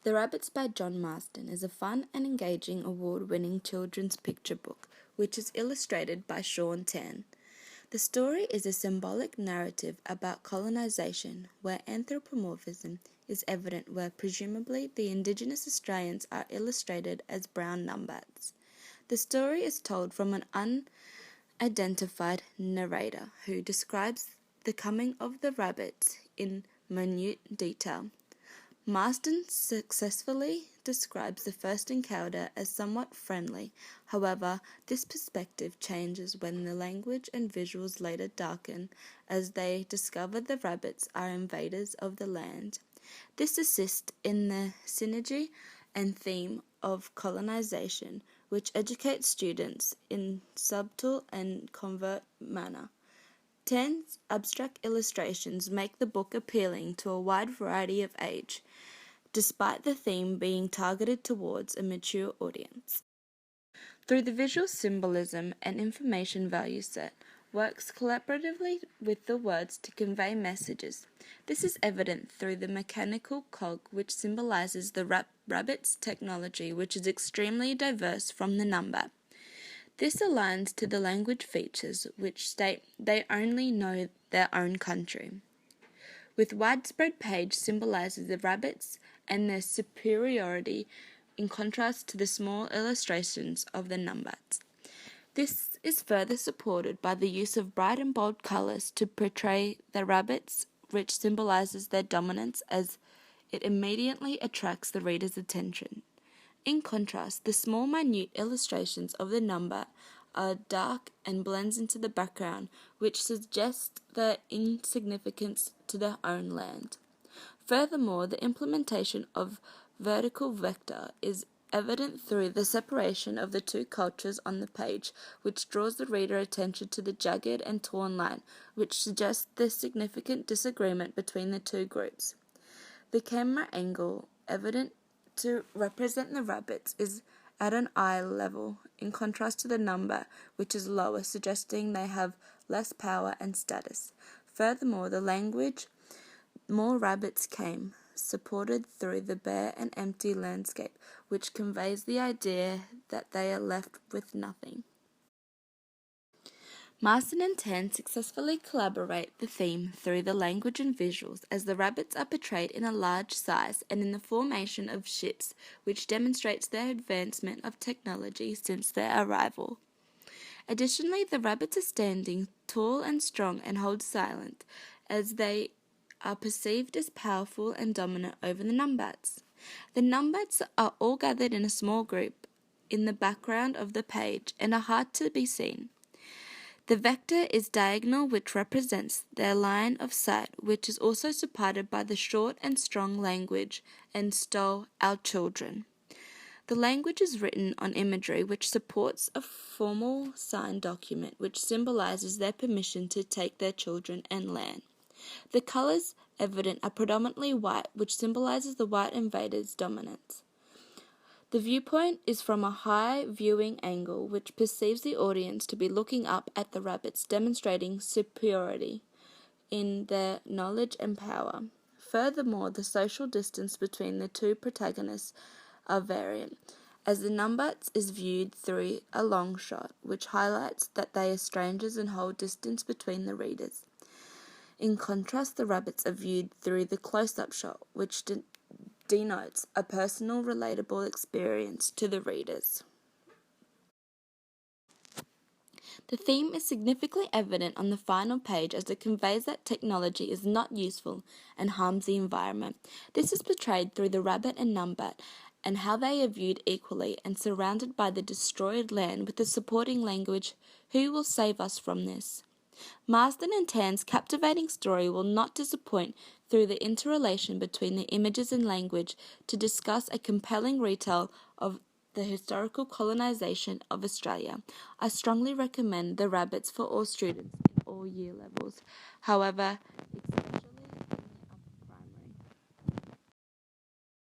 The Rabbits by John Marsden is a fun and engaging award-winning children's picture book, which is illustrated by Sean Tan. The story is a symbolic narrative about colonization, where anthropomorphism is evident, where presumably the Indigenous Australians are illustrated as brown numbats. The story is told from an unidentified narrator who describes the coming of the rabbits in minute detail. Marsden successfully describes the first encounter as somewhat friendly. However, this perspective changes when the language and visuals later darken as they discover the rabbits are invaders of the land. This assists in the synergy and theme of colonization, which educates students in subtle and covert manner. Tan's abstract illustrations make the book appealing to a wide variety of age, despite the theme being targeted towards a mature audience. Through the visual symbolism and information value set, works collaboratively with the words to convey messages. This is evident through the mechanical cog, which symbolizes the rabbit's technology, which is extremely diverse from the number. This aligns to the language features, which state they only know their own country. With widespread page symbolizes the rabbits and their superiority in contrast to the small illustrations of the numbats. This is further supported by the use of bright and bold colours to portray the rabbits, which symbolizes their dominance as it immediately attracts the reader's attention. In contrast, the small minute illustrations of the number are dark and blends into the background, which suggests their insignificance to their own land. Furthermore, the implementation of vertical vector is evident through the separation of the two cultures on the page, which draws the reader attention to the jagged and torn line, which suggests the significant disagreement between the two groups. The camera angle, evident to represent the rabbits, is at an eye level, in contrast to the number, which is lower, suggesting they have less power and status. Furthermore, the language, more rabbits came, supported through the bare and empty landscape, which conveys the idea that they are left with nothing. Marsden and Tan successfully collaborate the theme through the language and visuals, as the rabbits are portrayed in a large size and in the formation of ships, which demonstrates their advancement of technology since their arrival. Additionally, the rabbits are standing tall and strong and hold silent, as they are perceived as powerful and dominant over the numbats. The numbats are all gathered in a small group in the background of the page and are hard to be seen. The vector is diagonal, which represents their line of sight, which is also supported by the short and strong language and stole our children. The language is written on imagery which supports a formal signed document which symbolizes their permission to take their children and land. The colors evident are predominantly white, which symbolizes the white invaders' dominance. The viewpoint is from a high viewing angle, which perceives the audience to be looking up at the rabbits, demonstrating superiority in their knowledge and power. Furthermore, the social distance between the two protagonists are variant, as the numbats is viewed through a long shot, which highlights that they are strangers and hold distance between the readers. In contrast, the rabbits are viewed through the close-up shot, which denotes a personal, relatable experience to the readers. The theme is significantly evident on the final page, as it conveys that technology is not useful and harms the environment. This is portrayed through the rabbit and numbat and how they are viewed equally and surrounded by the destroyed land with the supporting language, "Who will save us from this?" Marsden and Tan's captivating story will not disappoint through the interrelation between the images and language to discuss a compelling retell of the historical colonization of Australia. I strongly recommend The Rabbits for all students in all year levels. However,